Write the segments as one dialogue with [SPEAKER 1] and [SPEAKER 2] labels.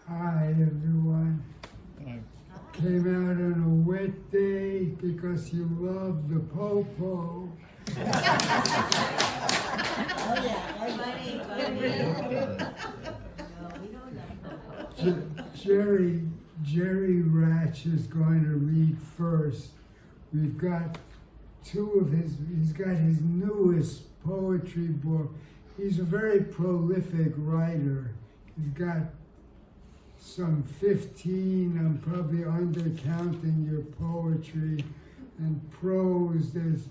[SPEAKER 1] Hi, everyone. Came out on a wet day because you love the po-po.
[SPEAKER 2] Oh, yeah.
[SPEAKER 1] Jerry Ratch is going to read first. We've got he's got his newest poetry book. He's a very prolific writer. He's got some 15, I'm probably undercounting your poetry, and prose. There's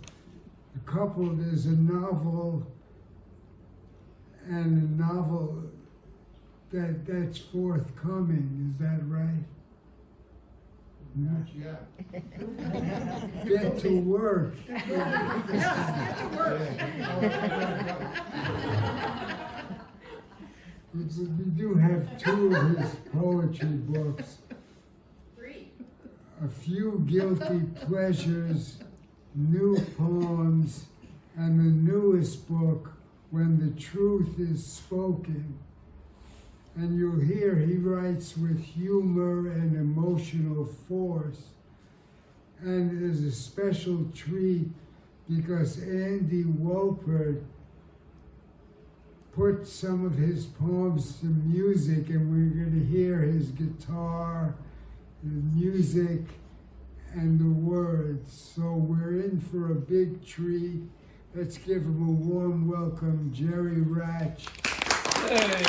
[SPEAKER 1] a novel, and a novel that's forthcoming, is that right?
[SPEAKER 3] Not yet.
[SPEAKER 1] Get to work. We do have 2 of his poetry books.
[SPEAKER 2] 3.
[SPEAKER 1] A Few Guilty Pleasures, New Poems, and the newest book, When the Truth is Spoken. And you'll hear he writes with humor and emotional force. And it is a special treat because Andy Wolpert put some of his poems to music, and we're going to hear his guitar, the music, and the words. So we're in for a big treat. Let's give him a warm welcome, Jerry Ratch.
[SPEAKER 3] Hey.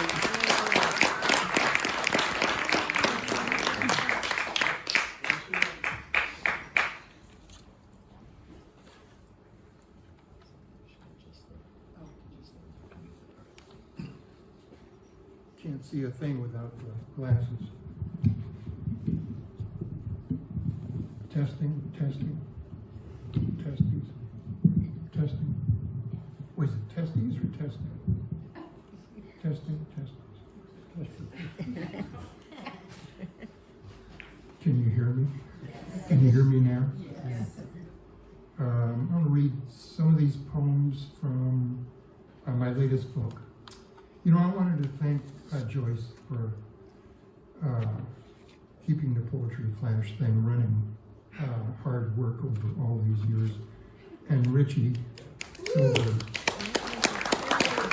[SPEAKER 3] Can't see a thing without the glasses. Testing, testing, testes, testing. Wait, is it testes or testing? Testing, testes, testing. Can you hear me? Can you hear me now?
[SPEAKER 2] Yes.
[SPEAKER 3] I'm going to read some of these poems from my latest book. You know, I wanted to thank Joyce for keeping the Poetry Flash thing running. Hard work over all these years. And Richie Silver.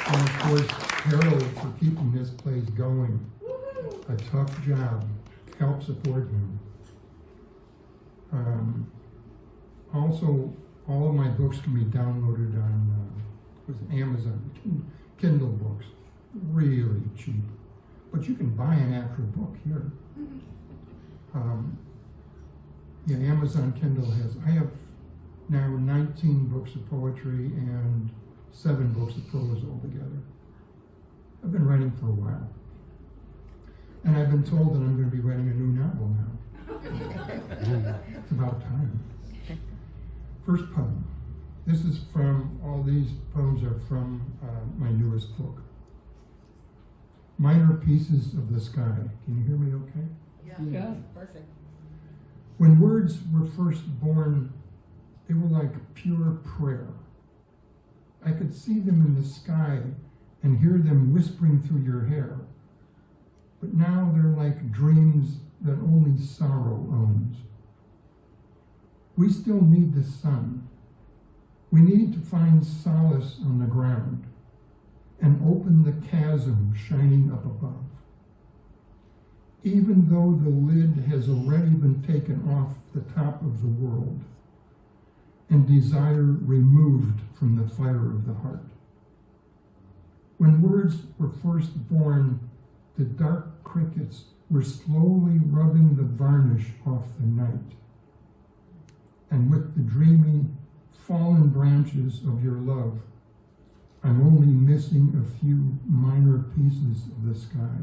[SPEAKER 3] And of course, Harold for keeping this place going. A tough job. Help support him. Also, all of my books can be downloaded on Amazon, Kindle books. Really cheap, but you can buy an actual book here. Yeah, Amazon Kindle I have now 19 books of poetry and 7 books of prose altogether. I've been writing for a while. And I've been told that I'm going to be writing a new novel now. It's about time. First poem. All these poems are from my newest book. Minor Pieces of the Sky. Can you hear me okay?
[SPEAKER 2] Yeah. Perfect.
[SPEAKER 3] When words were first born, they were like pure prayer. I could see them in the sky and hear them whispering through your hair. But now they're like dreams that only sorrow owns. We still need the sun. We need to find solace on the ground and open the chasm shining up above. Even though the lid has already been taken off the top of the world and desire removed from the fire of the heart. When words were first born, the dark crickets were slowly rubbing the varnish off the night. And with the dreamy, fallen branches of your love, I'm only missing a few minor pieces of the sky.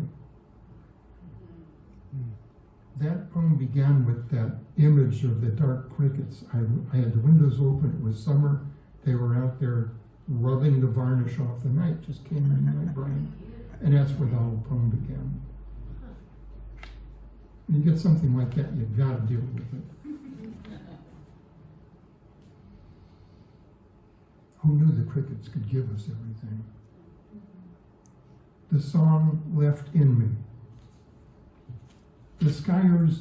[SPEAKER 3] That poem began with that image of the dark crickets. I had the windows open, it was summer, they were out there rubbing the varnish off the night, just came in my brain. And that's where the whole poem began. When you get something like that, you've got to deal with it. Who knew the crickets could give us everything? The song left in me. The skiers,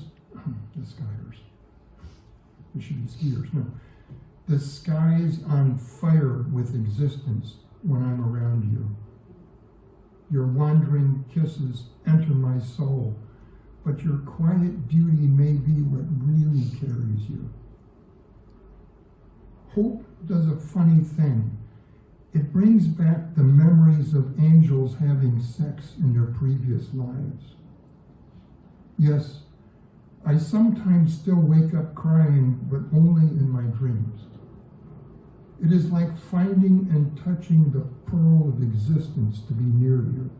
[SPEAKER 3] we should be skiers, no. The sky's on fire with existence when I'm around you. Your wandering kisses enter my soul, but your quiet beauty may be what really carries you. Hope does a funny thing. It brings back the memories of angels having sex in their previous lives. Yes, I sometimes still wake up crying, but only in my dreams. It is like finding and touching the pearl of existence to be near you.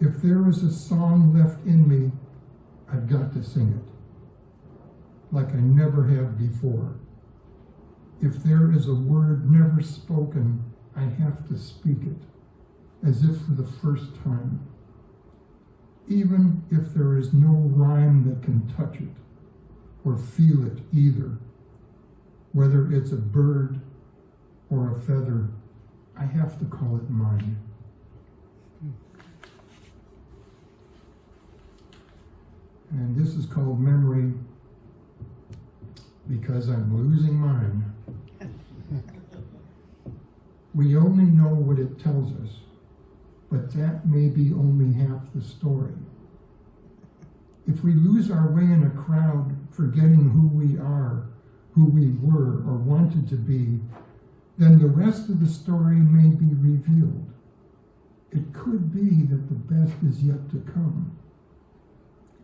[SPEAKER 3] If there is a song left in me, I've got to sing it, like I never have before. If there is a word never spoken, I have to speak it, as if for the first time. Even if there is no rhyme that can touch it, or feel it either. Whether it's a bird or a feather, I have to call it mine. And this is called memory because I'm losing mine. We only know what it tells us, but that may be only half the story. If we lose our way in a crowd, forgetting who we are, who we were or wanted to be, then the rest of the story may be revealed. It could be that the best is yet to come.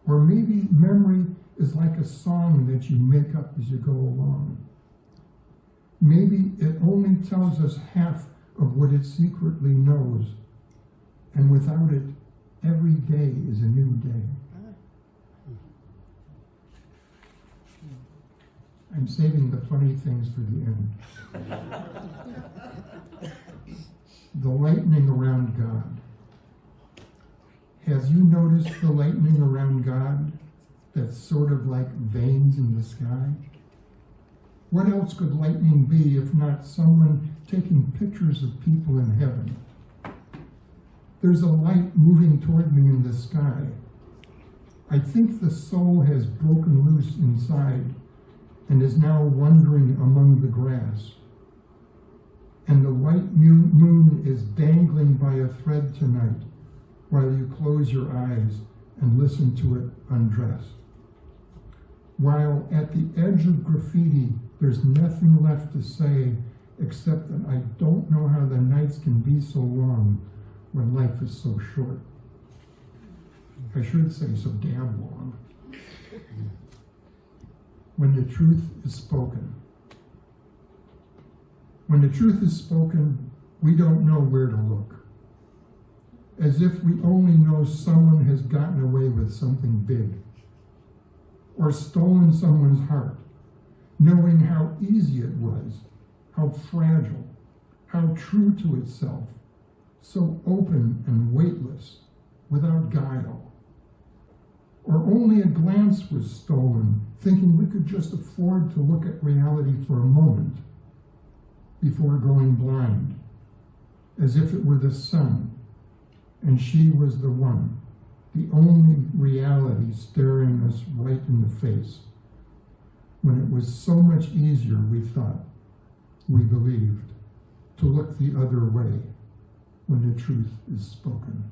[SPEAKER 3] Or maybe memory is like a song that you make up as you go along. Maybe it only tells us half of what it secretly knows, and without it, every day is a new day. I'm saving the funny things for the end. The lightning around God. Have you noticed the lightning around God that's sort of like veins in the sky? What else could lightning be if not someone taking pictures of people in heaven? There's a light moving toward me in the sky. I think the soul has broken loose inside and is now wandering among the grass. And the white moon is dangling by a thread tonight while you close your eyes and listen to it undress. While at the edge of graffiti, there's nothing left to say except that I don't know how the nights can be so long when life is so short. I should say so damn long. When the truth is spoken. When the truth is spoken, we don't know where to look. As if we only know someone has gotten away with something big, or stolen someone's heart, knowing how easy it was, how fragile, how true to itself, so open and weightless, without guile. Or only a glance was stolen, thinking we could just afford to look at reality for a moment before going blind, as if it were the sun, and she was the one, the only reality staring us right in the face, when it was so much easier, we thought, we believed, to look the other way when the truth is spoken.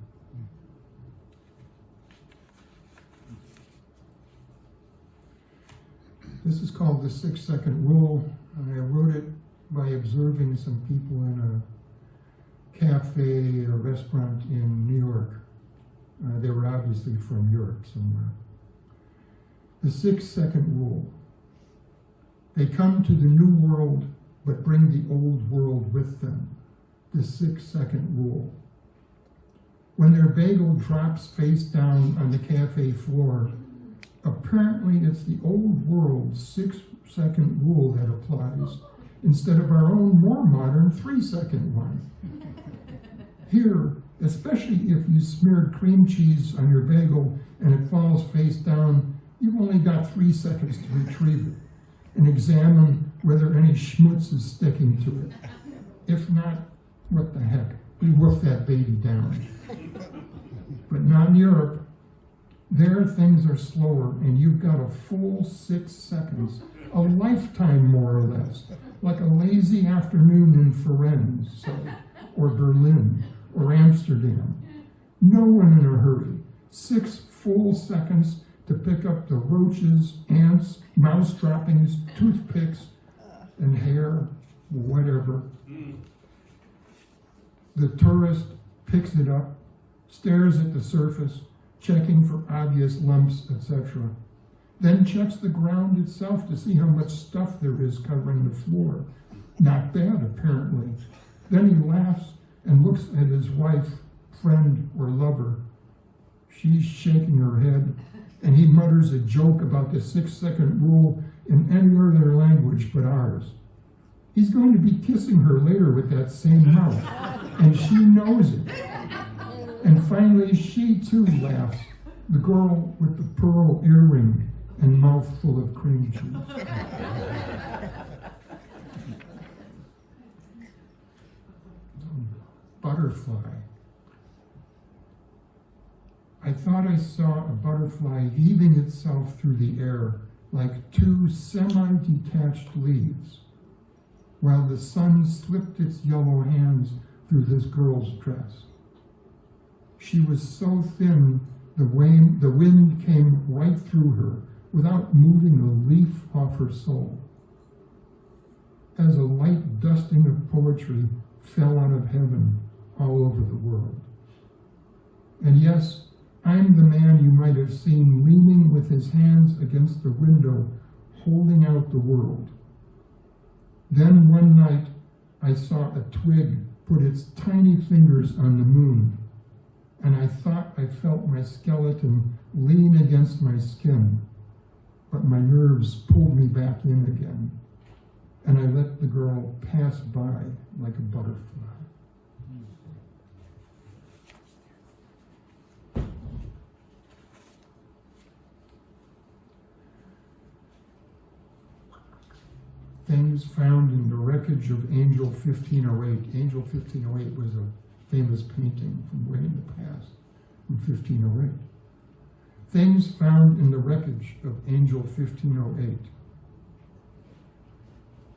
[SPEAKER 3] This is called the 6-second rule, and I wrote it by observing some people in a cafe or restaurant in New York. They were obviously from Europe somewhere. The 6-second rule. They come to the new world, but bring the old world with them. The 6-second rule. When their bagel drops face down on the cafe floor, apparently it's the old world's 6-second rule that applies, instead of our own more modern 3-second one. Here, especially if you smeared cream cheese on your bagel and it falls face down, you've only got 3 seconds to retrieve it and examine whether any schmutz is sticking to it. If not, what the heck, we wolf that baby down. But not in Europe. There things are slower, and you've got a full 6 seconds, a lifetime more or less, like a lazy afternoon in Firenze, say, or Berlin, or Amsterdam. No one in a hurry. 6 full seconds to pick up the roaches, ants, mouse droppings, toothpicks, and hair, whatever. The tourist picks it up, stares at the surface, checking for obvious lumps, etc. Then checks the ground itself to see how much stuff there is covering the floor. Not bad, apparently. Then he laughs and looks at his wife, friend, or lover. She's shaking her head, and he mutters a joke about the 6-second rule in any other language but ours. He's going to be kissing her later with that same mouth, and she knows it. And finally, she too laughs, the girl with the pearl earring and mouth full of cream cheese. Butterfly. I thought I saw a butterfly heaving itself through the air like 2 semi-detached leaves, while the sun slipped its yellow hands through this girl's dress. She was so thin, the wind came right through her without moving a leaf off her soul. As a light dusting of poetry fell out of heaven all over the world. And yes, I'm the man you might have seen leaning with his hands against the window, holding out the world. Then one night, I saw a twig put its tiny fingers on the moon, and I thought I felt my skeleton lean against my skin, but my nerves pulled me back in again, and I let the girl pass by like a butterfly. Things found in the wreckage of Angel 1508. Angel 1508 was a famous painting from way in the past, from 1508. Things found in the wreckage of Angel 1508.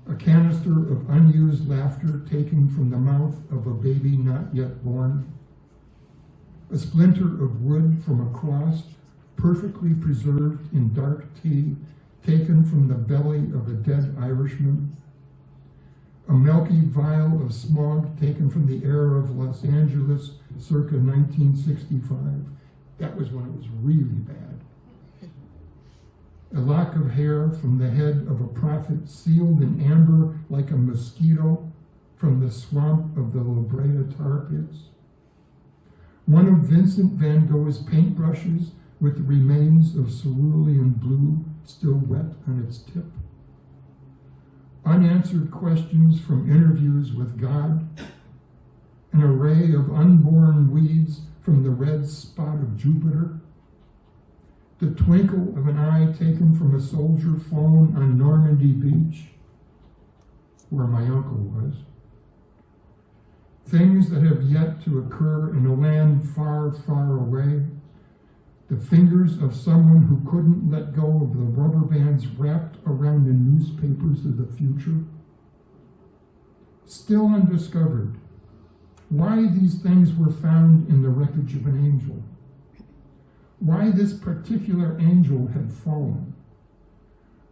[SPEAKER 3] A canister of unused laughter taken from the mouth of a baby not yet born. A splinter of wood from a cross, perfectly preserved in dark tea, taken from the belly of a dead Irishman. A milky vial of smog taken from the air of Los Angeles circa 1965. That was when it was really bad. A lock of hair from the head of a prophet sealed in amber like a mosquito from the swamp of the La Brea tar pits. One of Vincent van Gogh's paintbrushes with the remains of cerulean blue still wet on its tip. Unanswered questions from interviews with God. An array of unborn weeds from the red spot of Jupiter. The twinkle of an eye taken from a soldier fallen on Normandy Beach, where my uncle was. Things that have yet to occur in a land far, far away. The fingers of someone who couldn't let go of the rubber bands wrapped around the newspapers of the future. Still undiscovered, why these things were found in the wreckage of an angel. Why this particular angel had fallen.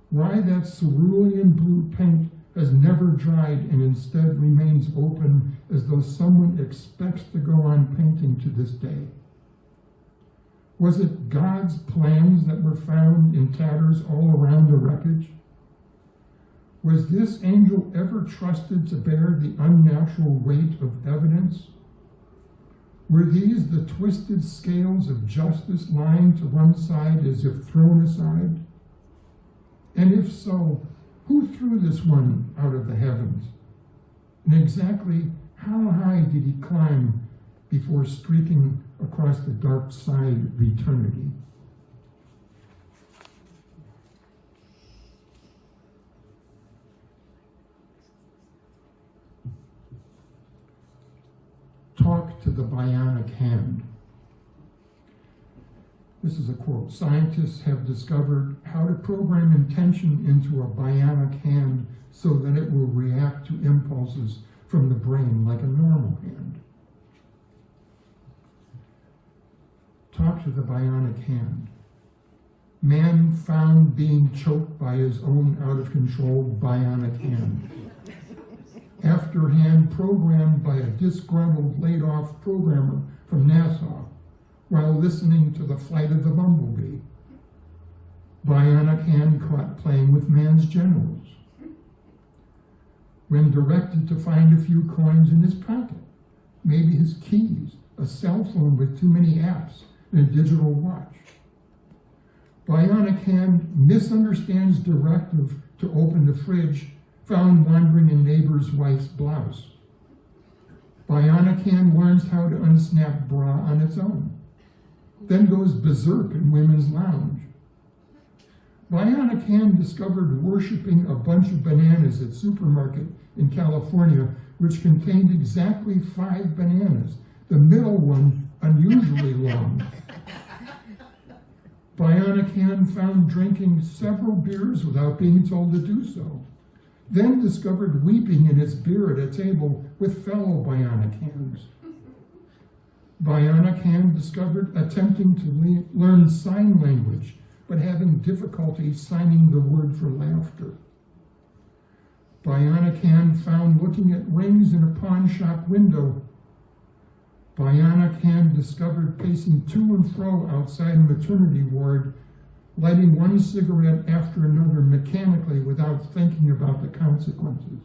[SPEAKER 3] Why that cerulean blue paint has never dried and instead remains open as though someone expects to go on painting to this day. Was it God's plans that were found in tatters all around the wreckage? Was this angel ever trusted to bear the unnatural weight of evidence? Were these the twisted scales of justice lying to one side as if thrown aside? And if so, who threw this one out of the heavens? And exactly how high did he climb before streaking across the dark side of eternity? Talk to the bionic hand. This is a quote, "Scientists have discovered how to program intention into a bionic hand so that it will react to impulses from the brain like a normal hand." Talk to the bionic hand. Man found being choked by his own out-of-control bionic hand. After hand programmed by a disgruntled, laid-off programmer from NASA while listening to the flight of the bumblebee. Bionic hand caught playing with man's genitals. When directed to find a few coins in his pocket, maybe his keys, a cell phone with too many apps, and a digital watch. Bionic hand misunderstands directive to open the fridge found wandering in neighbor's wife's blouse. Bionic hand learns how to unsnap bra on its own, then goes berserk in women's lounge. Bionic hand discovered worshiping a bunch of bananas at supermarket in California, which contained exactly 5 bananas, the middle one unusually long. Bionic hand found drinking several beers without being told to do so, then discovered weeping in its beer at a table with fellow bionic hands. Bionic hand discovered attempting to learn sign language, but having difficulty signing the word for laughter. Bionic hand found looking at rings in a pawn shop window. Bionic hand discovered pacing to and fro outside a maternity ward, lighting one cigarette after another mechanically without thinking about the consequences.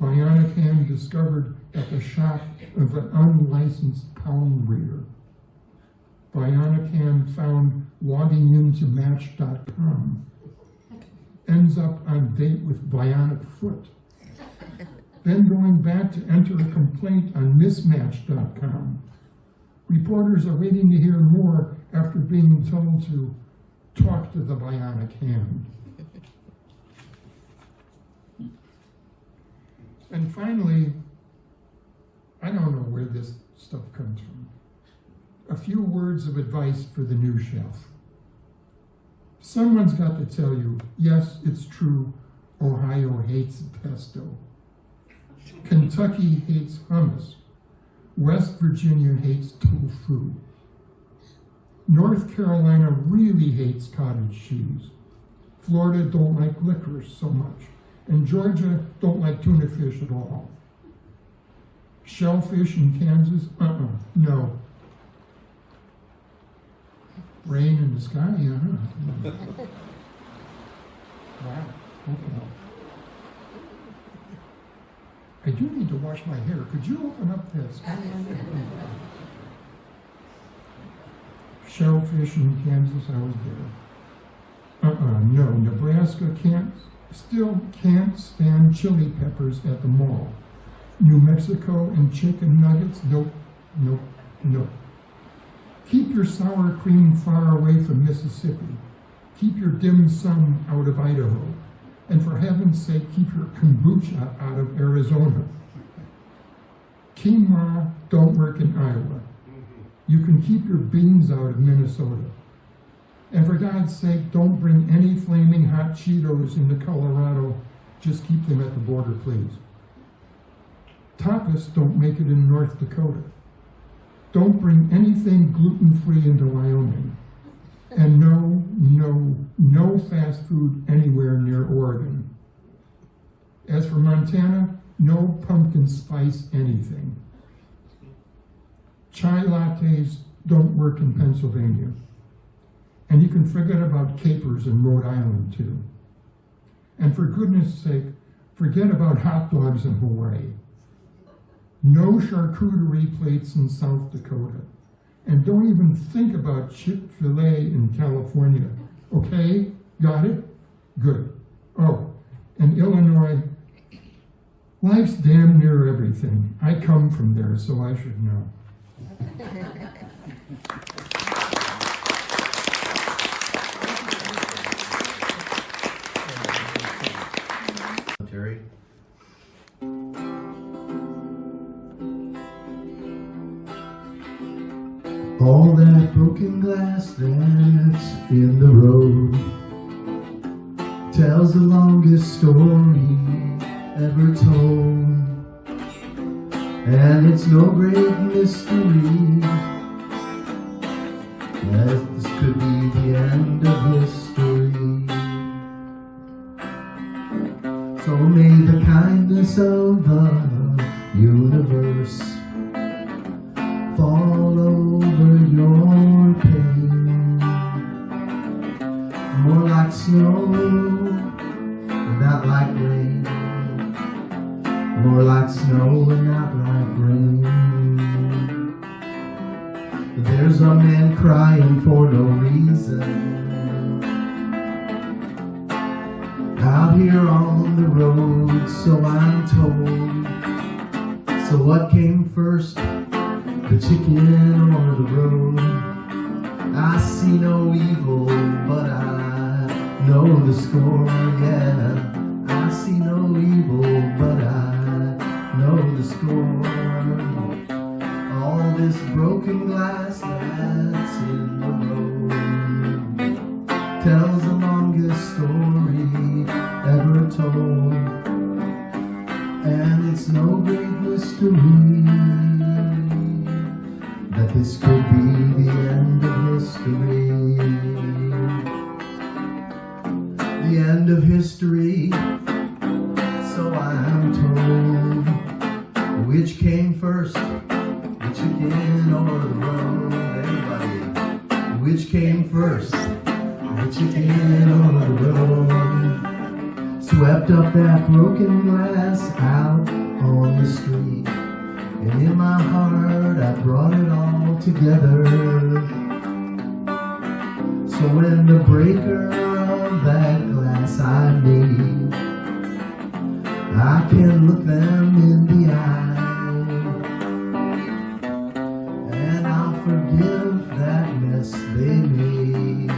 [SPEAKER 3] Bionic hand discovered at the shop of an unlicensed palm reader. Bionic hand found logging into Match.com. Ends up on date with bionic foot. Then going back to enter a complaint on Mismatch.com. Reporters are waiting to hear more after being told to talk to the bionic hand. And finally, I don't know where this stuff comes from. A few words of advice for the new chef. Someone's got to tell you, yes, it's true, Ohio hates pesto. Kentucky hates hummus. West Virginia hates tofu. North Carolina really hates cottage cheese. Florida don't like licorice so much. And Georgia don't like tuna fish at all. Shellfish in Kansas? No. Rain in the sky? Wow, okay. I do need to wash my hair. Could you open up this? Shellfish in Kansas, I was there. No. Nebraska still can't stand chili peppers at the mall. New Mexico and chicken nuggets? Nope. Keep your sour cream far away from Mississippi. Keep your dim sum out of Idaho. And for heaven's sake, keep your kombucha out of Arizona. Quinoa don't work in Iowa. You can keep your beans out of Minnesota. And for God's sake, don't bring any flaming hot Cheetos into Colorado. Just keep them at the border, please. Tapas don't make it in North Dakota. Don't bring anything gluten-free into Wyoming. And no fast food anywhere near Oregon. As for Montana, no pumpkin spice anything. Chai lattes don't work in Pennsylvania. And you can forget about capers in Rhode Island too. And for goodness sake, forget about hot dogs in Hawaii. No charcuterie plates in South Dakota. And don't even think about Chick-fil-A in California. Okay? Got it? Good. Oh, and Illinois, life's damn near everything. I come from there, so I should know.
[SPEAKER 4] Terry?
[SPEAKER 5] Paul?
[SPEAKER 4] all that broken glass that's in the road tells the longest story ever told. And it's no great mystery that this could be the end of history. So may the kindness of the universe fall over your pain, more like snow, not like rain, more like snow and not like rain. There's a man crying for no reason out here on the road, so I'm told. So what came first, the chicken or the road? I see no evil, but I know the score, yeah. I see no evil, but I know the score. All this broken glass that's in the road tells the longest story ever told. And it's no great mystery that this could be the end of history. The end of history, so I'm told. Which came first, the chicken or the road? Everybody, which came first, the chicken or the road? Swept up that broken glass out on the street, and in my heart I brought it all together. So when the breaker of that glass I meet, I can look them in the eye, and I'll forgive that mess they made.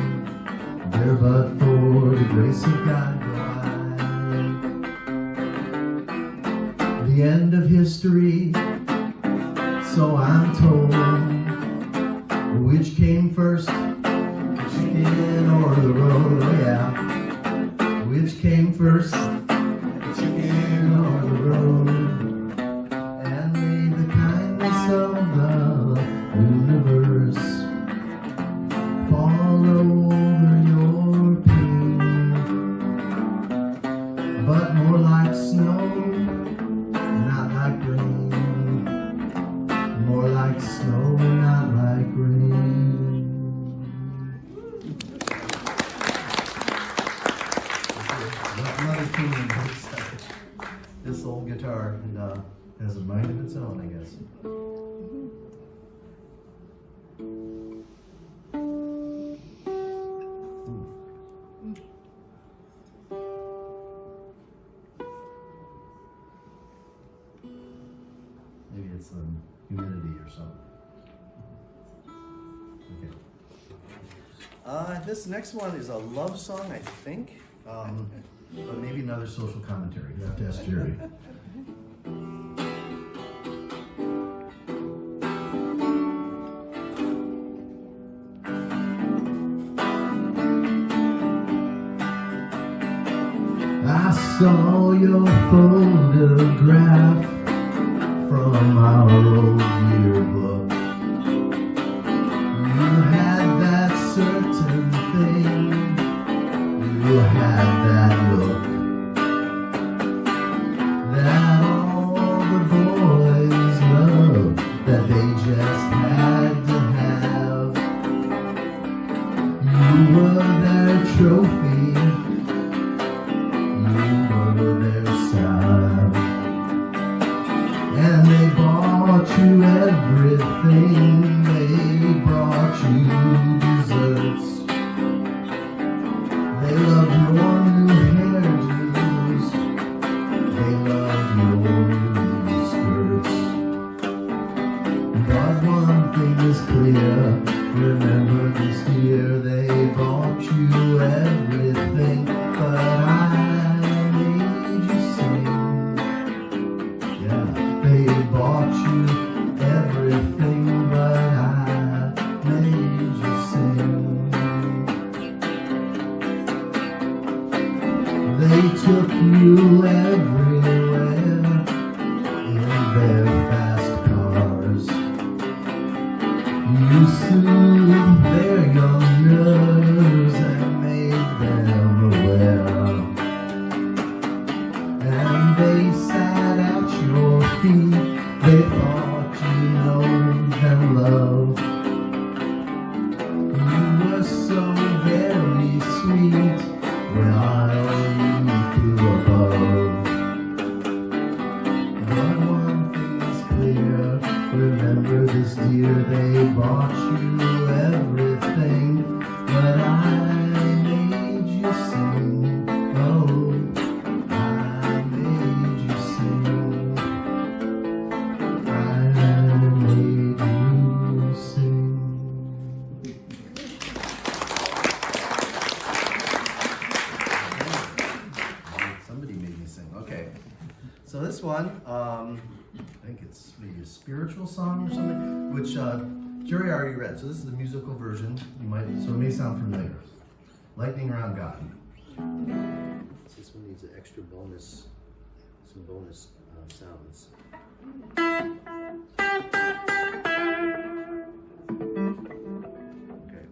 [SPEAKER 4] They're but for the grace of God go I. The end of history, so I'm told. Which came first, the chicken or the road? Oh yeah. Which came first, the chicken or the road? And may the kindness of the universe fall over your pain, but more like snow, not like rain. More like snow, not like rain. Another tune in this old guitar has a mind of its own, I guess. Maybe it's humidity or something. Okay. This next one is a love song, I think. But maybe another social commentary. You have to ask Jerry. I saw your photograph from our old yearbook. You had that certain thing, you had that look that all the boys love, that they just had to have. You were their trophy, you were their side, and they bought you everything, they brought you desserts. They loved your new hairdos, they loved your new skirts. But one thing is clear, remember this year they bought you everything, but I made you sing. Yeah, they bought you everything, but I made took you everywhere in their fast cars. You soothed their young nerves and made them aware. And they sat at your feet, they thought you know them love. You were so very sweet while you flew above. But one thing is clear, remember this dear, they bought you everything, but I made you sing. Oh, I made you sing. I made you sing. Somebody made me sing. Okay. So this one, I think it's maybe a spiritual song or something, which Jerry already read. So this is the musical version. You might, so it may sound familiar. Lightning Around God.
[SPEAKER 5] This one needs an extra bonus, some bonus sounds. Okay.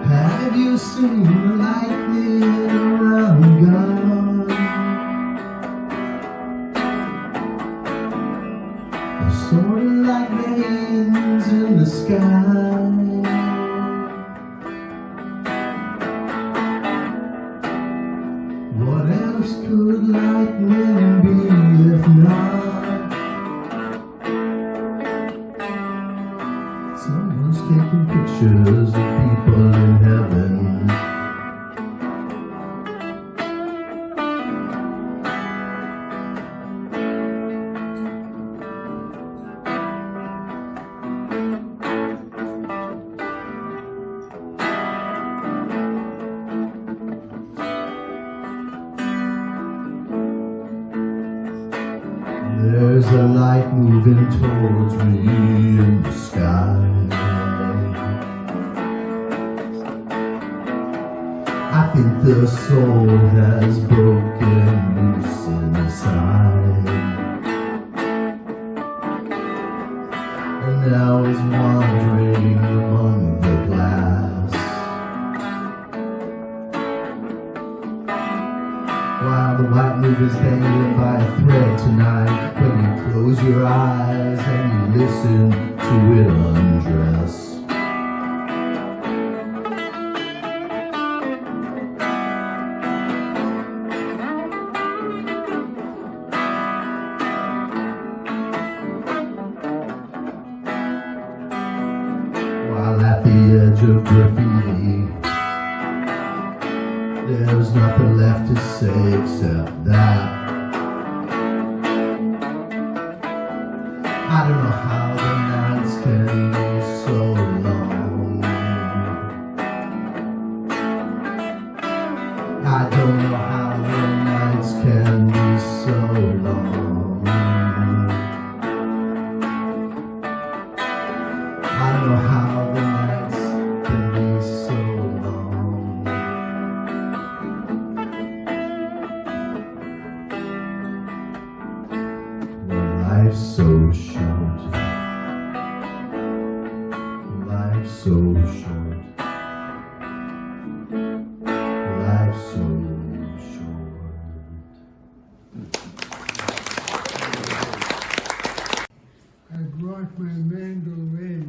[SPEAKER 4] Have you seen the lightning around God? Sort of like veins in the sky. What else could lightning be if not? Someone's taking pictures of people in heaven. There's a light moving towards me in the sky. I think the soul has broken loose inside, and now is wandering among the glass. While the white mover's hanging by a thread tonight, when you close your eyes and you listen to it undress. While at the edge of graffiti, there's nothing left to say except that I don't know how the nights can be so long. I don't know how the nights can be so long. I don't know how the nights can be so long. When life's so short, life's so short, life's so short.
[SPEAKER 1] I brought my mandolin.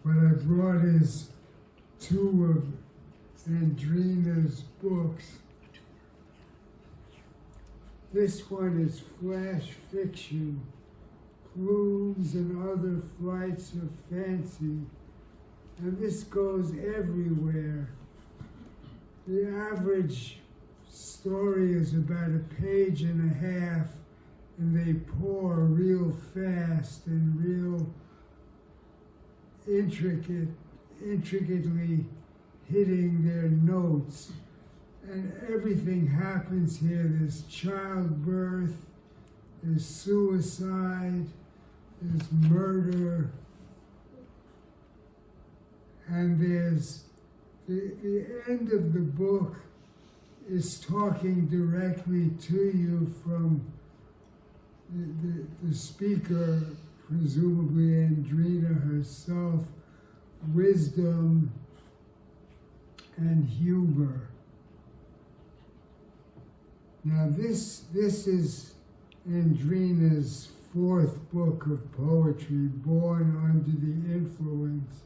[SPEAKER 1] What I brought is two of Andrena's books. This one is flash fiction, plumes and other flights of fancy, and this goes everywhere. The average story is about a page and a half, and they pour real fast and real intricately hitting their notes. And everything happens here. There's childbirth, there's suicide, there's murder, and there's the end of the book is talking directly to you from the speaker, presumably Andrena herself, wisdom and humor. Now this is Andrena's fourth book of poetry, Born Under the Influence.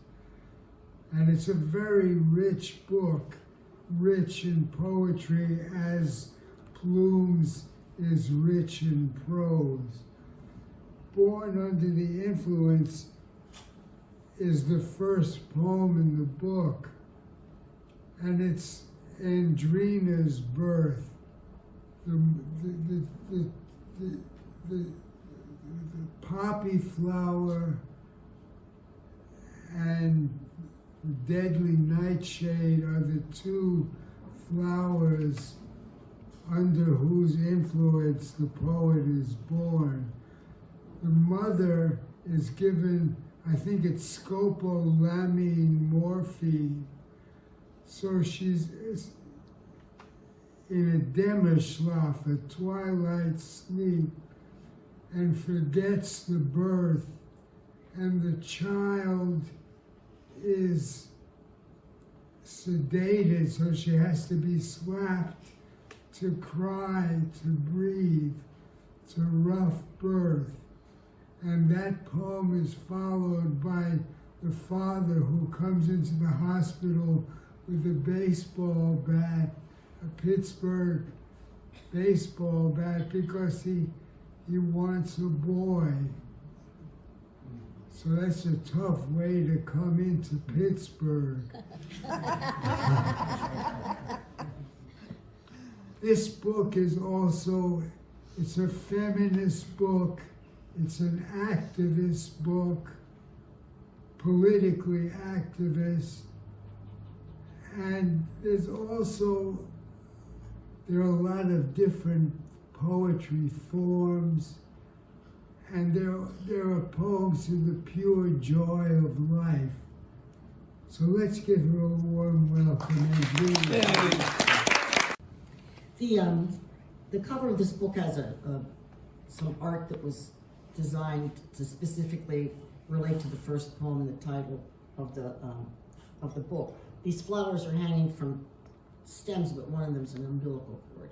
[SPEAKER 1] And it's a very rich book, rich in poetry as Plume's is rich in prose. Born Under the Influence is the first poem in the book, and it's Andrena's birth. The poppy flower and the deadly nightshade are the two flowers under whose influence the poet is born. The mother is given, I think it's scopolamine morphine, so she's in a demi-schlaf, a twilight sleep, and forgets the birth, and the child is sedated, so she has to be slapped to cry, to breathe. It's a rough birth. And that poem is followed by the father who comes into the hospital with a baseball bat, a Pittsburgh baseball bat, because he wants a boy. So that's a tough way to come into Pittsburgh. This book is also, it's a feminist book, it's an activist book, politically activist, and there are a lot of different poetry forms, and there are poems in the pure joy of life. So let's give her a warm welcome.
[SPEAKER 2] The cover of this book has some art that was designed to specifically relate to the first poem and the title of the book. These flowers are hanging from stems, but one of them is an umbilical cord.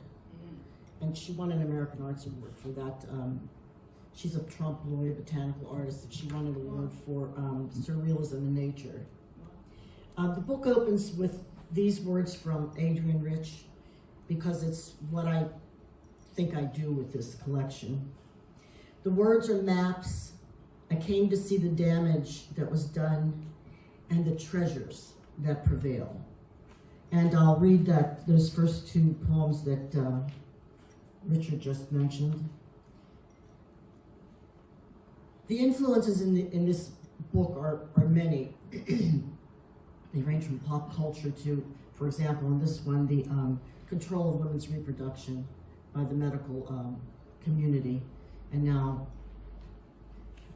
[SPEAKER 2] And she won an American Arts Award for that. She's a Trump lawyer, botanical artist, and she won an award for surrealism in nature. The book opens with these words from Adrienne Rich, because it's what I think I do with this collection. The words are maps. I came to see the damage that was done and the treasures that prevail. And I'll read those first two poems that Richard just mentioned. The influences in this book are many. They range from pop culture to, for example, in this one, the control of women's reproduction by the medical community, and now,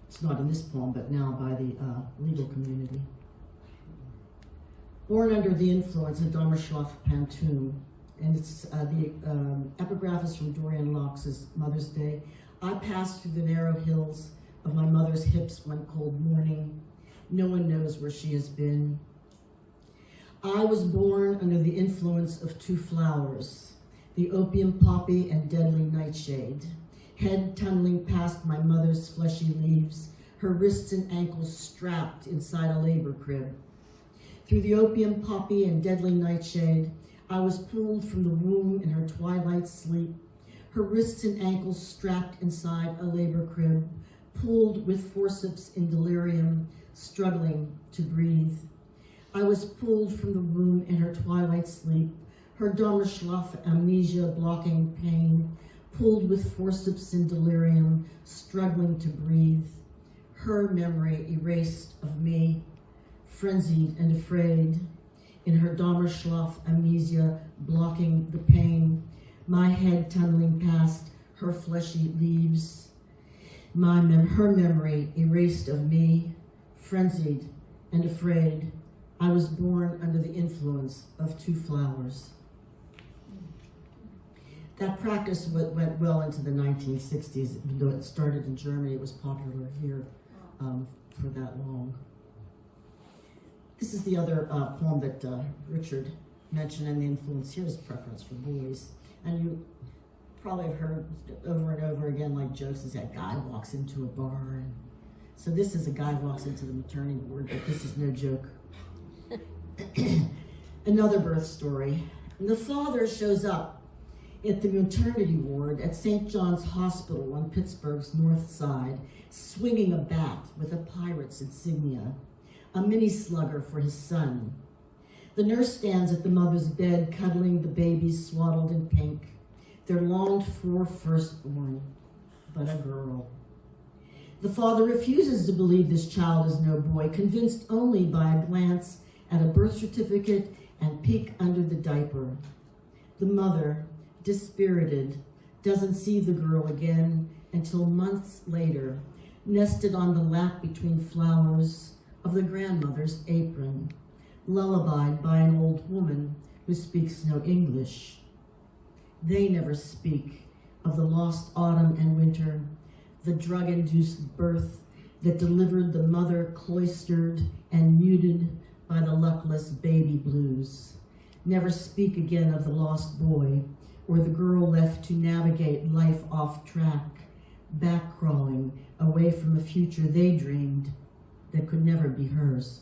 [SPEAKER 2] it's not in this poem, but now by the legal community. Born Under the Influence, a Dharmashlaf Pantoum, and it's the epigraph is from Dorian Locke's Mother's Day. I passed through the narrow hills of my mother's hips one cold morning. No one knows where she has been. I was born under the influence of two flowers, the opium poppy and deadly nightshade, head tunneling past my mother's fleshy leaves, her wrists and ankles strapped inside a labor crib. Through the opium poppy and deadly nightshade, I was pulled from the womb in her twilight sleep, her wrists and ankles strapped inside a labor crib, pulled with forceps in delirium, struggling to breathe. I was pulled from the womb in her twilight sleep, her Dommerschlaf amnesia blocking pain, pulled with forceps in delirium, struggling to breathe. Her memory erased of me, frenzied and afraid. In her Dommerschlaf amnesia blocking the pain, my head tunneling past her fleshy leaves. Her memory erased of me, frenzied and afraid. I was born under the influence of two flowers. That practice went well into the 1960s. Even though it started in Germany, it was popular here for that long. This is the other poem that Richard mentioned, and the influence here is preference for boys. And you probably have heard over and over again, like jokes, is that guy walks into a bar. And so this is a guy walks into the maternity ward, but this is no joke. Another birth story. And the father shows up at the maternity ward at St. John's Hospital on Pittsburgh's north side, swinging a bat with a pirate's insignia, a mini slugger for his son. The nurse stands at the mother's bed, cuddling the baby swaddled in pink, their longed-for firstborn, but a girl. The father refuses to believe this child is no boy, convinced only by a glance at a birth certificate and peek under the diaper. The mother, dispirited, doesn't see the girl again until months later, nested on the lap between flowers of the grandmother's apron, lullabied by an old woman who speaks no English. They never speak of the lost autumn and winter, the drug-induced birth that delivered the mother cloistered and muted by the luckless baby blues. Never speak again of the lost boy or the girl left to navigate life off track, back-crawling away from a future they dreamed that could never be hers.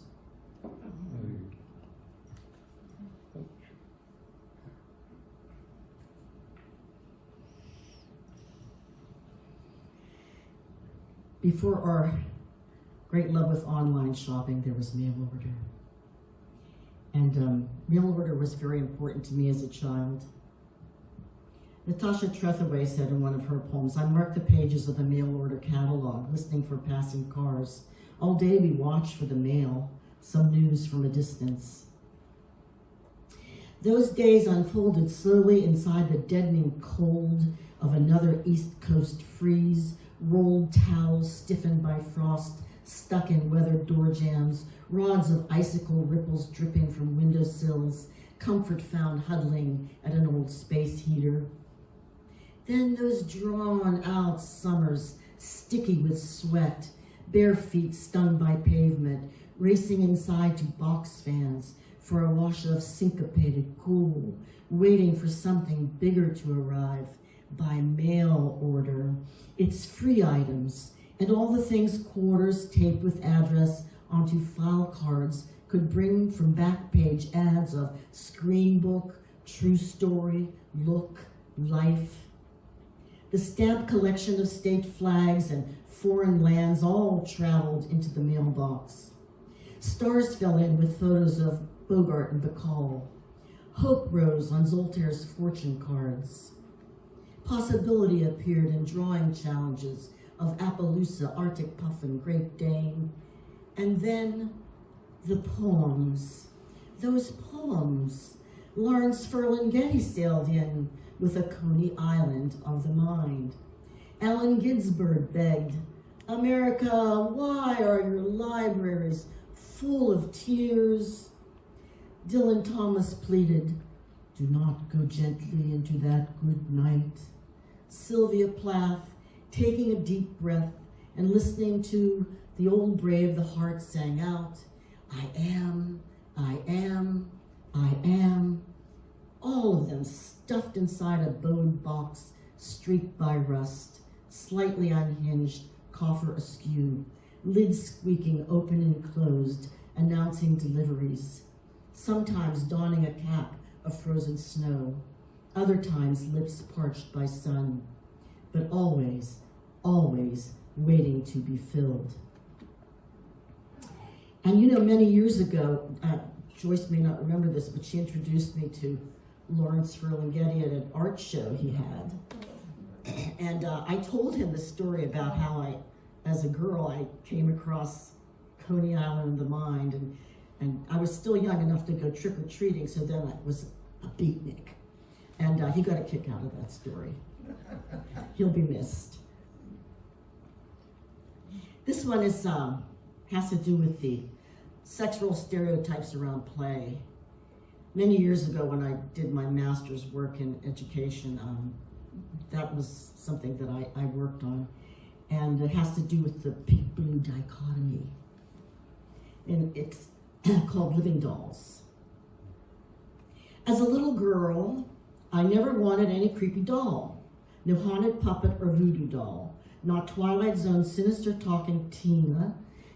[SPEAKER 2] Before our great love with online shopping, there was mail order. And mail order was very important to me as a child. Natasha Trethewey said in one of her poems, I marked the pages of the mail order catalog, listening for passing cars. All day we watched for the mail, some news from a distance. Those days unfolded slowly inside the deadening cold of another East Coast freeze, rolled towels stiffened by frost, stuck in weathered door jambs, rods of icicle ripples dripping from windowsills, comfort found huddling at an old space heater. Then those drawn-out summers, sticky with sweat, bare feet stung by pavement, racing inside to box fans for a wash of syncopated cool, waiting for something bigger to arrive by mail order. It's free items, and all the things quarters taped with address onto file cards could bring from back page ads of Screen Book, True Story, Look, Life. The stamp collection of state flags and foreign lands all traveled into the mailbox. Stars fell in with photos of Bogart and Bacall. Hope rose on Zoltair's fortune cards. Possibility appeared in drawing challenges of Appaloosa, Arctic Puffin, Great Dane. And then the poems. Those poems. Lawrence Ferlinghetti sailed in with a Coney Island of the mind. Allen Ginsberg begged, America, why are your libraries full of tears? Dylan Thomas pleaded, do not go gently into that good night. Sylvia Plath, taking a deep breath and listening to the old brave the heart sang out, I am, I am, I am. All of them stuffed inside a bowed box, streaked by rust, slightly unhinged, coffer askew, lids squeaking open and closed, announcing deliveries. Sometimes donning a cap of frozen snow, other times lips parched by sun, but always, always waiting to be filled. And you know, many years ago, Joyce may not remember this, but she introduced me to Lawrence Ferlinghetti at an art show he had. And I told him the story about how as a girl, I came across Coney Island in the Mind, and I was still young enough to go trick-or-treating, so then I was a beatnik. And he got a kick out of that story. He'll be missed. This one is has to do with the sex role stereotypes around play. Many years ago when I did my master's work in education, that was something that I worked on. And it has to do with the pink-blue dichotomy. And it's called Living Dolls. As a little girl, I never wanted any creepy doll. No haunted puppet or voodoo doll. Not Twilight Zone sinister talking Tina.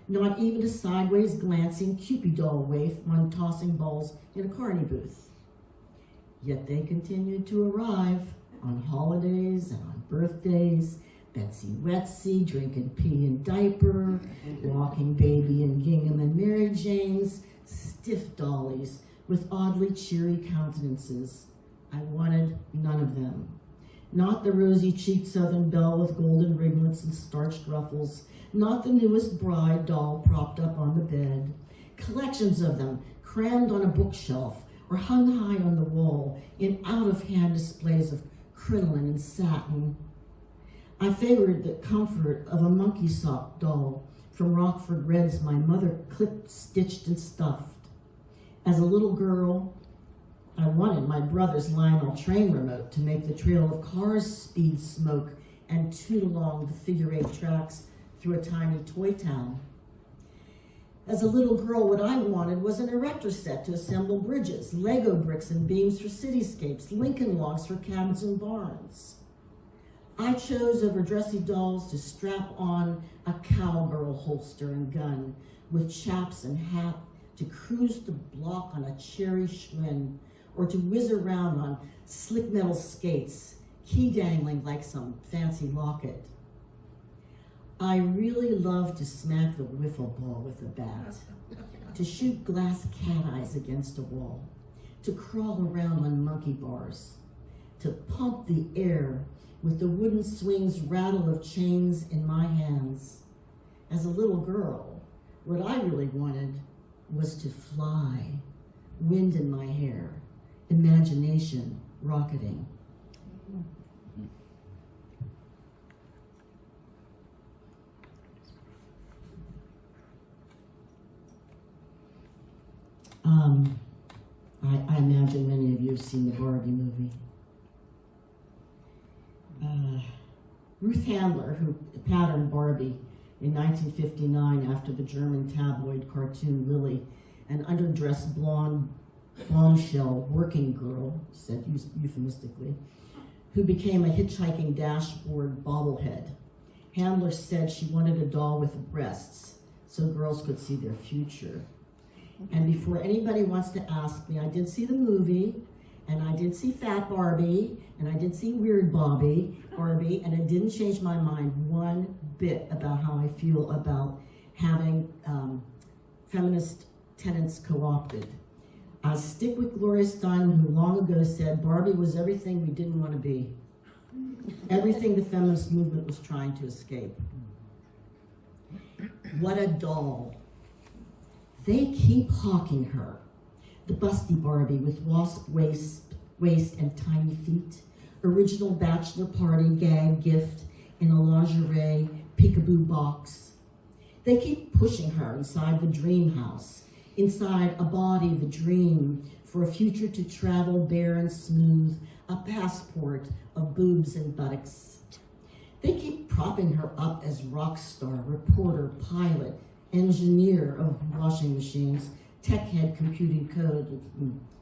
[SPEAKER 2] Not even a sideways glancing Cupid doll waif when tossing balls in a carny booth. Yet they continued to arrive on holidays and on birthdays. Betsy Wetsy drinking pee and diaper, walking baby in gingham and Mary Janes, stiff dollies with oddly cheery countenances. I wanted none of them. Not the rosy-cheeked Southern belle with golden ringlets and starched ruffles. Not the newest bride doll propped up on the bed. Collections of them crammed on a bookshelf or hung high on the wall in out-of-hand displays of crinoline and satin. I favored the comfort of a monkey sock doll from Rockford Reds my mother clipped, stitched, and stuffed. As a little girl, I wanted my brother's Lionel train remote to make the trail of cars speed smoke and toot along the figure-8 tracks through a tiny toy town. As a little girl, what I wanted was an erector set to assemble bridges, Lego bricks and beams for cityscapes, Lincoln logs for cabins and barns. I chose over dressy dolls to strap on a cowgirl holster and gun with chaps and hat to cruise the block on a cherry Schwinn or to whiz around on slick metal skates, key dangling like some fancy locket. I really loved to smack the wiffle ball with a bat, to shoot glass cat eyes against a wall, to crawl around on monkey bars, to pump the air with the wooden swing's rattle of chains in my hands. As a little girl, what I really wanted was to fly, wind in my hair, imagination rocketing. I imagine many of you have seen the Barbie movie. Ruth Handler, who patterned Barbie in 1959 after the German tabloid cartoon Lily, an underdressed blonde bombshell working girl, said euphemistically, who became a hitchhiking dashboard bobblehead. Handler said she wanted a doll with breasts so girls could see their future. And before anybody wants to ask me, I did see the movie, and I did see Fat Barbie, and I did see Weird Barbie, and it didn't change my mind one bit about how I feel about having feminist tenets co-opted. I stick with Gloria Steinem, who long ago said Barbie was everything we didn't want to be, everything the feminist movement was trying to escape. What a doll. They keep hawking her. The busty Barbie with wasp waist and tiny feet. Original bachelor party gag gift in a lingerie peekaboo box. They keep pushing her inside the dream house, inside a body, the dream, for a future to travel bare and smooth, a passport of boobs and buttocks. They keep propping her up as rock star, reporter, pilot, engineer of washing machines, tech head computing code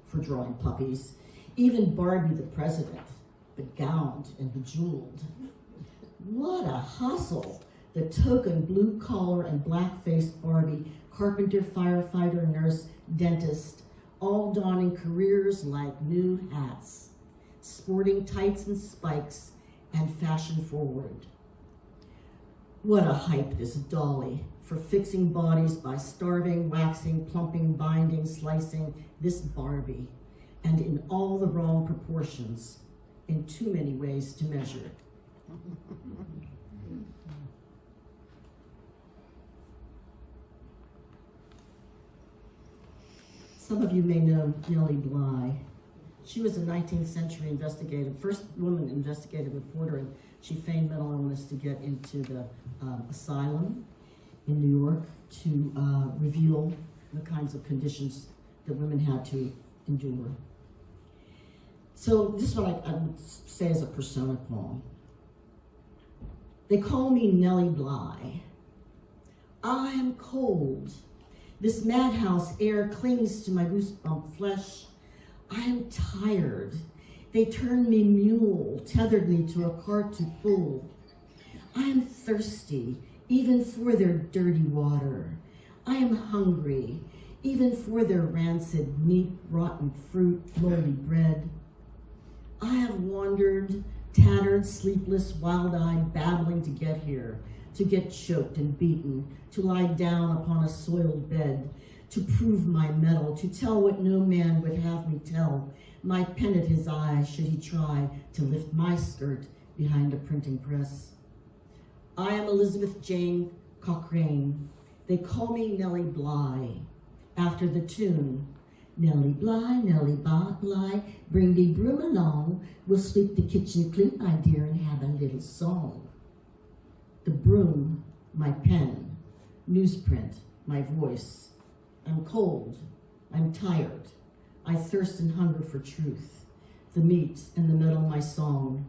[SPEAKER 2] for drawing puppies, even Barbie the president, begowned and bejeweled. What a hustle! The token blue-collar and black-faced Barbie, carpenter, firefighter, nurse, dentist, all donning careers like new hats, sporting tights and spikes, and fashion forward. What a hype, this dolly, for fixing bodies by starving, waxing, plumping, binding, slicing, this Barbie. and in all the wrong proportions, in too many ways to measure it. Some of you may know Nellie Bly. She was a 19th century first woman investigative reporter, and she feigned mental illness to get into the asylum in New York to reveal the kinds of conditions that women had to endure. So this one I would say is a persona poem. They call me Nellie Bly. I am cold. This madhouse air clings to my goosebump flesh. I am tired. They turned me mule, tethered me to a cart to pull. I am thirsty, even for their dirty water. I am hungry, even for their rancid meat, rotten fruit, moldy bread. I have wandered, tattered, sleepless, wild-eyed, babbling to get here, to get choked and beaten, to lie down upon a soiled bed, to prove my mettle, to tell what no man would have me tell, my pen at his eye should he try to lift my skirt behind a printing press. I am Elizabeth Jane Cochrane. They call me Nellie Bly, after the tune, Nellie Bly, Bly, bring the broom along, we'll sweep the kitchen clean, my dear, and have a little song. The broom, my pen, newsprint, my voice. I'm cold, I'm tired, I thirst and hunger for truth, the meat and the metal my song.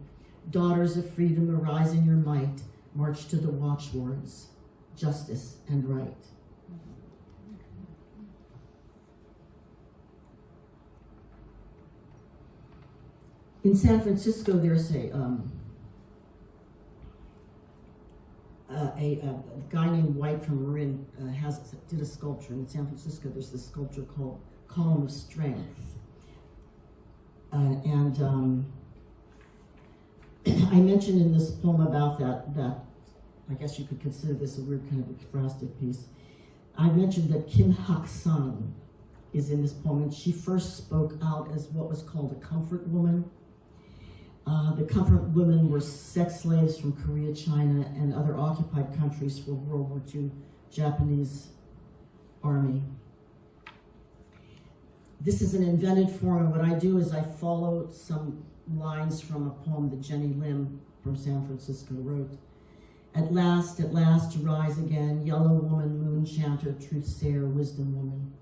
[SPEAKER 2] Daughters of freedom, arise in your might, march to the watchwords, justice and right. In San Francisco, there's a guy named White from Marin did a sculpture in San Francisco. There's this sculpture called Column of Strength. I mentioned in this poem about that I guess you could consider this a weird kind of ekphrastic piece. I mentioned that Kim Hak-sun is in this poem, and she first spoke out as what was called a comfort woman. The comfort women were sex slaves from Korea, China, and other occupied countries for World War II Japanese army. This is an invented form, and what I do is I follow some lines from a poem that Jenny Lim from San Francisco wrote. At last, to rise again, yellow woman, moon chanter, truth sayer, wisdom woman.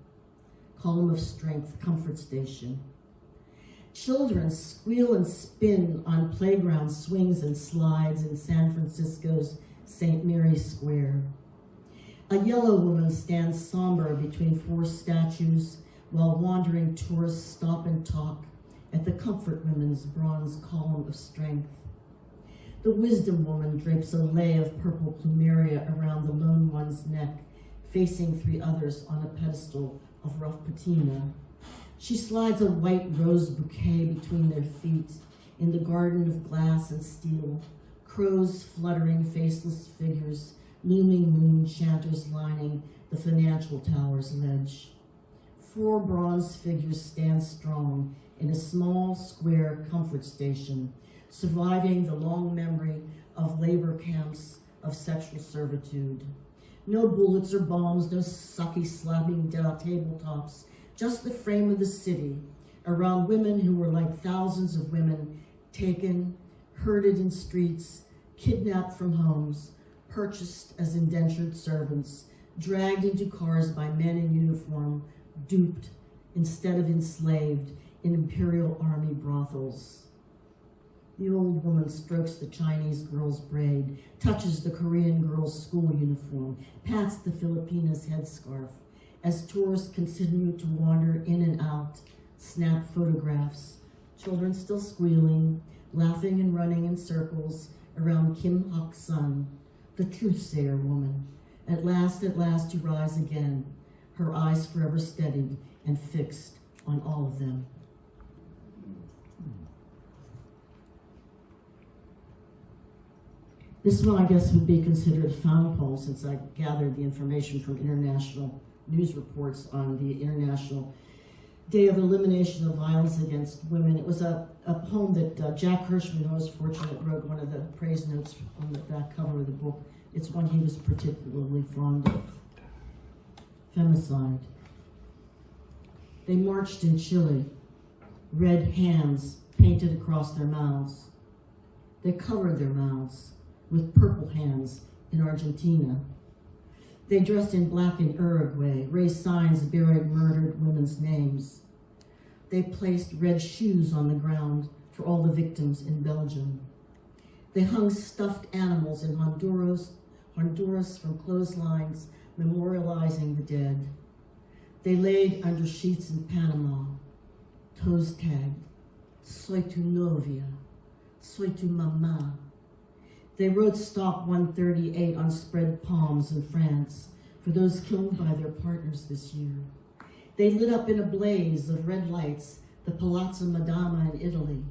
[SPEAKER 2] Column of strength, comfort station. Children squeal and spin on playground swings and slides in San Francisco's St. Mary's Square. A yellow woman stands somber between four statues while wandering tourists stop and talk at the comfort women's bronze column of strength. The wisdom woman drapes a lei of purple plumeria around the lone one's neck, facing three others on a pedestal of rough patina. She slides a white rose bouquet between their feet in the garden of glass and steel, crows fluttering faceless figures, looming moon chanters lining the financial tower's ledge. Four bronze figures stand strong in a small square comfort station, surviving the long memory of labor camps of sexual servitude. No bullets or bombs, no sucky slapping tabletops, just the frame of the city around women who were like thousands of women taken, herded in streets, kidnapped from homes, purchased as indentured servants, dragged into cars by men in uniform, duped instead of enslaved in Imperial Army brothels. The old woman strokes the Chinese girl's braid, touches the Korean girl's school uniform, pats the Filipina's headscarf, as tourists continue to wander in and out, snap photographs, children still squealing, laughing and running in circles around Kim Hak-sun, the truth-sayer woman, at last to rise again, her eyes forever steadied and fixed on all of them. This one, I guess, would be considered a found poem since I gathered the information from international news reports on the international Day of Elimination of Violence Against Women. It was a poem that Jack Hirschman, who was fortunate, wrote one of the praise notes on the back cover of the book. It's one he was particularly fond of. Femicide. They marched in Chile, red hands painted across their mouths. They covered their mouths with purple hands in Argentina. They dressed in black in Uruguay, raised signs bearing murdered women's names. They placed red shoes on the ground for all the victims in Belgium. They hung stuffed animals in Honduras from clotheslines, memorializing the dead. They laid under sheets in Panama, toes tagged, soy tu novia, soy tu mamá. They wrote Stop 138 on spread palms in France for those killed by their partners this year. They lit up in a blaze of red lights the Palazzo Madama in Italy.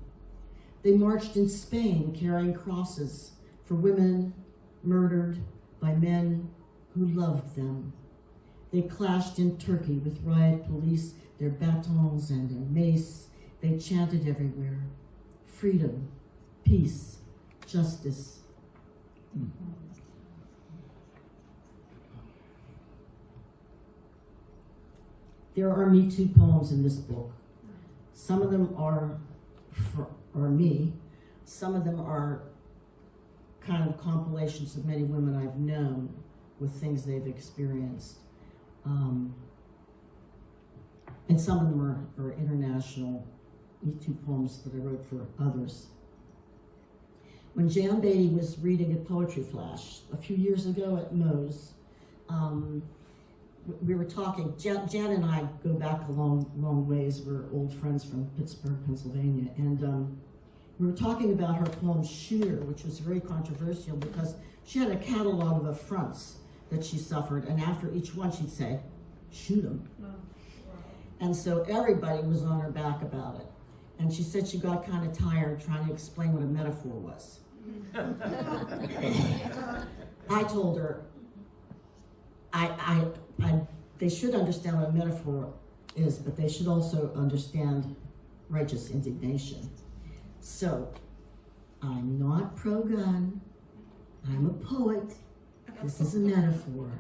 [SPEAKER 2] They marched in Spain carrying crosses for women murdered by men who loved them. They clashed in Turkey with riot police, their batons and their mace. They chanted everywhere, freedom, peace, justice. There are Me Too poems in this book. Some of them are me. Some of them are kind of compilations of many women I've known with things they've experienced. And some of them are international Me Too poems that I wrote for others. When Jan Beatty was reading at Poetry Flash a few years ago at Moe's, we were talking. Jan and I go back a long ways. We're old friends from Pittsburgh, Pennsylvania, and we were talking about her poem Shooter, which was very controversial because she had a catalog of affronts that she suffered, and after each one she'd say, "Shoot 'em." And so everybody was on her back about it. And she said she got kind of tired trying to explain what a metaphor was. I told her, they should understand what a metaphor is, but they should also understand righteous indignation. So, I'm not pro-gun, I'm a poet, this is a metaphor.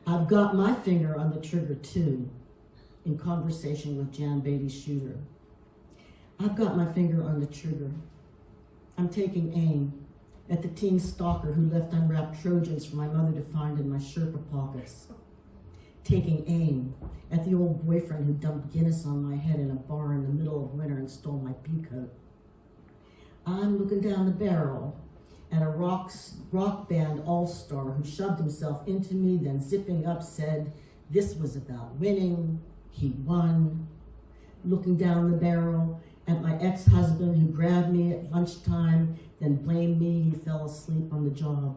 [SPEAKER 2] I've got my finger on the trigger too, in conversation with Jan Beatty's Shooter. I've got my finger on the trigger. I'm taking aim at the teen stalker who left unwrapped Trojans for my mother to find in my Sherpa pockets. Taking aim at the old boyfriend who dumped Guinness on my head in a bar in the middle of winter and stole my peacoat. I'm looking down the barrel at a rock band all-star who shoved himself into me, then zipping up said, "This was about winning." He won. Looking down the barrel at my ex-husband who grabbed me at lunchtime, then blamed me he fell asleep on the job.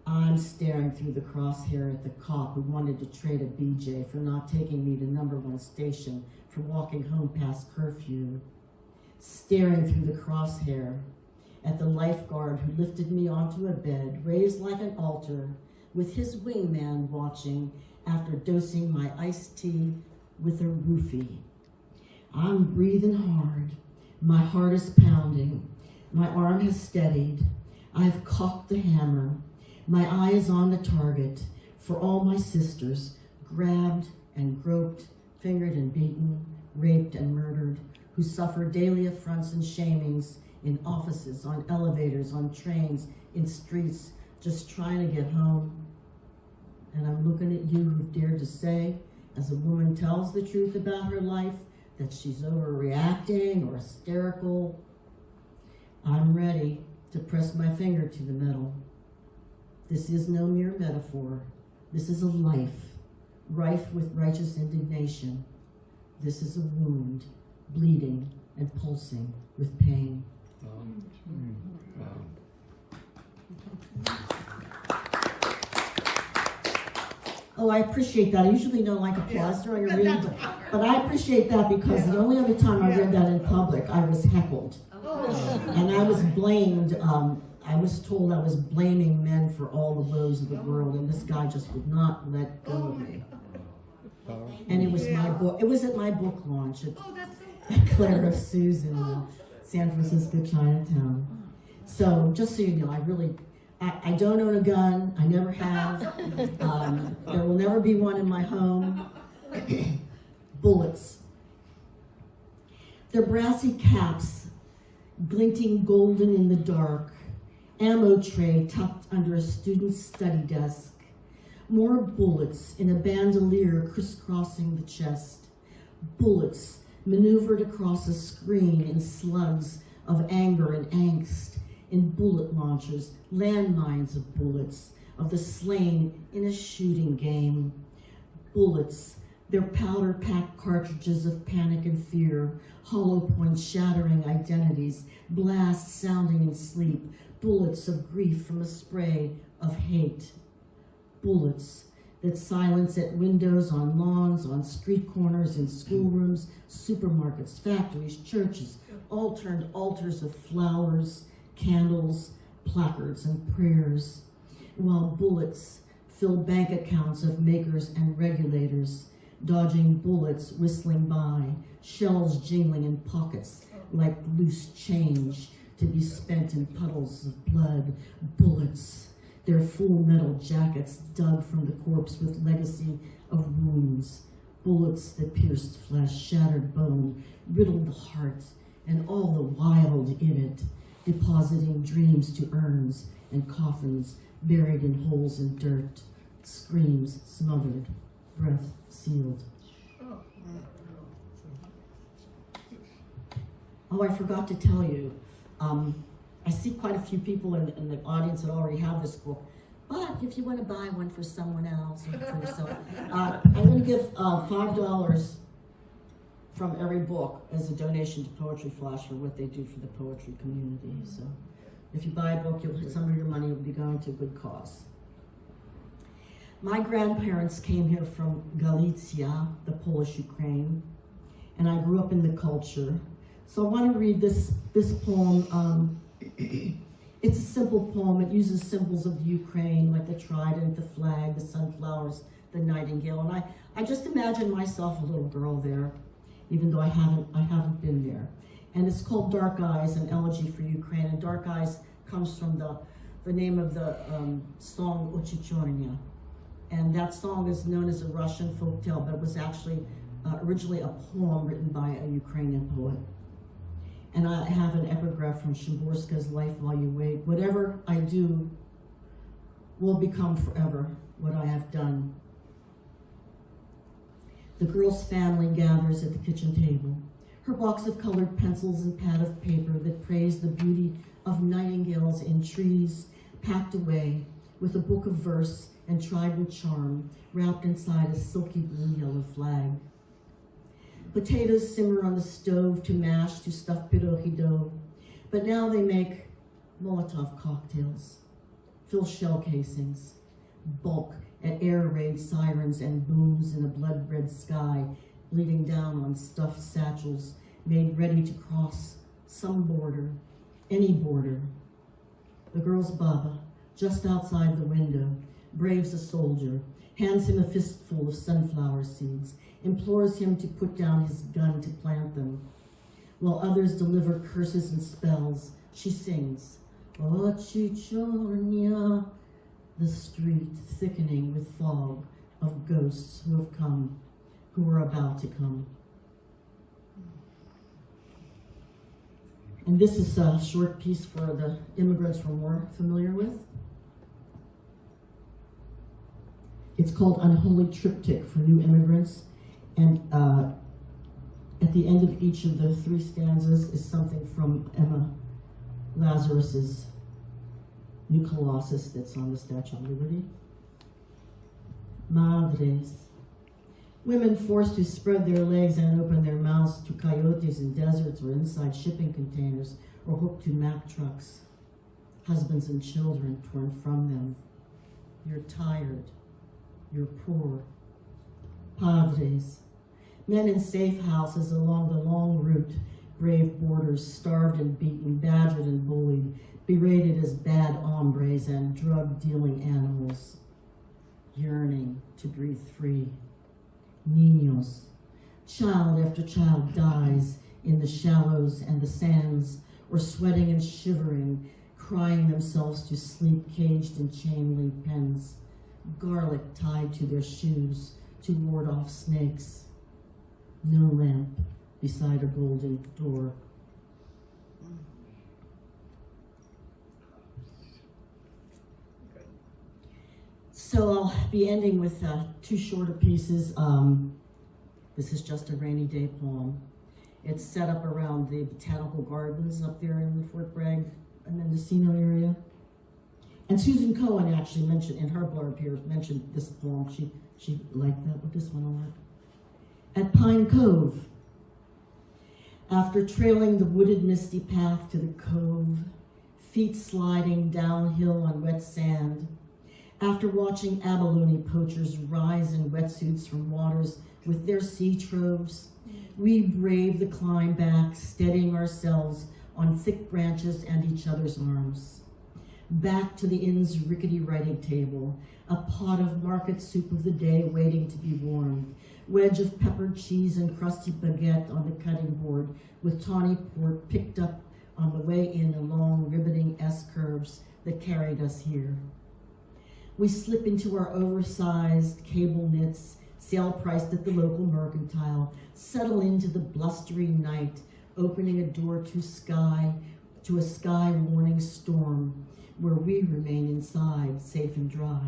[SPEAKER 2] I'm staring through the crosshair at the cop who wanted to trade a BJ for not taking me to #1 station for walking home past curfew. Staring through the crosshair at the lifeguard who lifted me onto a bed raised like an altar with his wingman watching after dosing my iced tea with a roofie. I'm breathing hard. My heart is pounding. My arm has steadied. I've cocked the hammer. My eye is on the target for all my sisters, grabbed and groped, fingered and beaten, raped and murdered, who suffer daily affronts and shamings in offices, on elevators, on trains, in streets, just trying to get home. And I'm looking at you who've dared to say, as a woman tells the truth about her life, that she's overreacting or hysterical. I'm ready to press my finger to the metal. This is no mere metaphor. This is a life, rife with righteous indignation. This is a wound, bleeding and pulsing with pain. Oh, I appreciate that. I usually don't like applause during a reading, but I appreciate that because the only other time I read that in public, I was heckled. And I was blamed, I was told I was blaming men for all the woes of the world, and this guy just would not let go of me. And book. It was at my book launch at
[SPEAKER 6] Oh, that's so
[SPEAKER 2] Claire of Sue's in San Francisco, Chinatown. So just so you know, I don't own a gun. I never have. There will never be one in my home. Bullets. Their brassy caps, glinting golden in the dark. Ammo tray tucked under a student's study desk. More bullets in a bandolier crisscrossing the chest. Bullets maneuvered across a screen in slugs of anger and angst, in bullet launchers, landmines of bullets, of the slain in a shooting game. Bullets, their powder-packed cartridges of panic and fear, hollow points shattering identities, blasts sounding in sleep, bullets of grief from a spray of hate. Bullets that silence at windows, on lawns, on street corners, in schoolrooms, supermarkets, factories, churches, all turned altars of flowers, candles, placards, and prayers, while bullets fill bank accounts of makers and regulators, dodging bullets whistling by, shells jingling in pockets like loose change to be spent in puddles of blood. Bullets, their full metal jackets dug from the corpse with legacy of wounds. Bullets that pierced flesh, shattered bone, riddled the heart, and all the wild in it, depositing dreams to urns and coffins buried in holes in dirt, screams smothered, breath sealed. Oh, I forgot to tell you, I see quite a few people in the audience that already have this book, but if you want to buy one for someone else or for yourself, I'm going to give $5 from every book as a donation to Poetry Flash for what they do for the poetry community. So if you buy a book, some of your money will be going to a good cause. My grandparents came here from Galicia, the Polish Ukraine, and I grew up in the culture. So I want to read this poem. It's a simple poem. It uses symbols of the Ukraine, like the trident, the flag, the sunflowers, the nightingale. And I just imagine myself a little girl there, even though I haven't been there. And it's called Dark Eyes, an elegy for Ukraine. And Dark Eyes comes from the name of the song Ochichornya. And that song is known as a Russian folktale, but it was actually originally a poem written by a Ukrainian poet. And I have an epigraph from Szymborska's Life While You Wait. Whatever I do will become forever what I have done. The girl's family gathers at the kitchen table. Her box of colored pencils and pad of paper that praise the beauty of nightingales in trees, packed away with a book of verse and trident charm wrapped inside a silky blue-yellow flag. Potatoes simmer on the stove to mash to stuff pierogi dough, but now they make Molotov cocktails, fill shell casings, bulk at air raid sirens and booms in a blood-red sky, bleeding down on stuffed satchels made ready to cross some border, any border. The girl's Baba, just outside the window, braves a soldier, hands him a fistful of sunflower seeds, implores him to put down his gun to plant them. While others deliver curses and spells, she sings, Ochichornya, the street thickening with fog of ghosts who have come, who are about to come. And this is a short piece for the immigrants we're more familiar with. It's called Unholy Triptych for New Immigrants. And at the end of each of the 3 stanzas is something from Emma Lazarus's New Colossus that's on the Statue of Liberty. Madres. Women forced to spread their legs and open their mouths to coyotes in deserts or inside shipping containers or hooked to Mack trucks. Husbands and children torn from them. You're tired. You're poor. Padres. Men in safe houses along the long route, brave borders, starved and beaten, badgered and bullied, berated as bad hombres and drug-dealing animals, yearning to breathe free. Niños, Child after child dies in the shallows and the sands, or sweating and shivering, crying themselves to sleep caged in chain-link pens, garlic tied to their shoes to ward off snakes. No lamp beside a golden door. So I'll be ending with two shorter pieces. This is just a rainy day poem. It's set up around the botanical gardens up there in the Fort Bragg and Mendocino area. And Susan Cohen actually mentioned, in her blurb here, mentioned this poem. She liked that with this one a lot. At Pine Cove, after trailing the wooded misty path to the cove, feet sliding downhill on wet sand, after watching abalone poachers rise in wetsuits from waters with their sea troves, we brave the climb back, steadying ourselves on thick branches and each other's arms. Back to the inn's rickety writing table, a pot of market soup of the day waiting to be warmed, wedge of peppered cheese and crusty baguette on the cutting board with tawny port picked up on the way in along riveting S-curves that carried us here. We slip into our oversized cable knits, sale priced at the local mercantile, settle into the blustery night, opening a door to a sky warning storm, where we remain inside, safe and dry.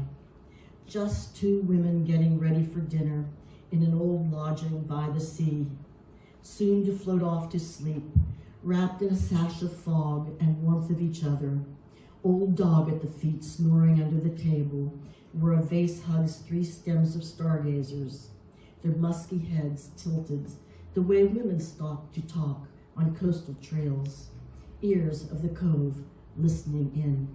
[SPEAKER 2] Just two women getting ready for dinner in an old lodging by the sea, soon to float off to sleep, wrapped in a sash of fog and warmth of each other. Old dog at the feet snoring under the table, where a vase hugs 3 stems of stargazers, their musky heads tilted, the way women stop to talk on coastal trails, ears of the cove listening in.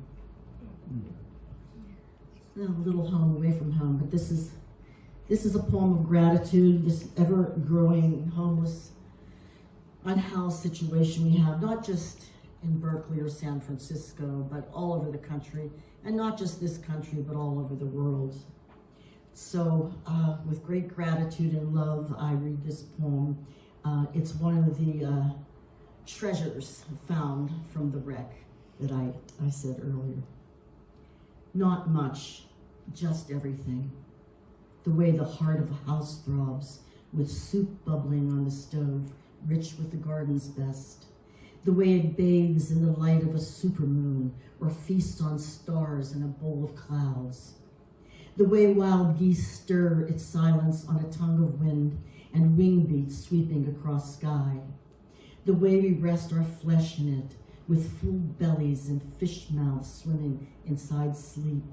[SPEAKER 2] A little home away from home, but this is a poem of gratitude, this ever-growing homeless, unhoused situation we have, not just in Berkeley or San Francisco, but all over the country, and not just this country, but all over the world. So with great gratitude and love, I read this poem. It's one of the treasures found from the wreck that I said earlier. Not much, just everything. The way the heart of a house throbs, with soup bubbling on the stove, rich with the garden's best. The way it bathes in the light of a supermoon, or feasts on stars in a bowl of clouds. The way wild geese stir its silence on a tongue of wind and wing beats sweeping across sky. The way we rest our flesh in it, with full bellies and fish mouths swimming inside sleep.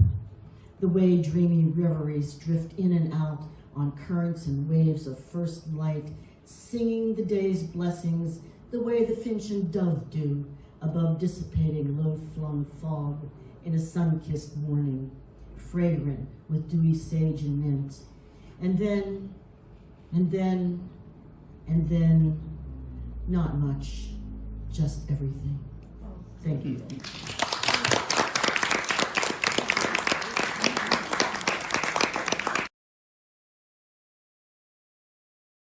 [SPEAKER 2] The way dreamy reveries drift in and out on currents and waves of first light, singing the day's blessings the way the finch and dove do above dissipating low-flung fog in a sun-kissed morning, fragrant with dewy sage and mint. And then, not much, just everything. Thank you.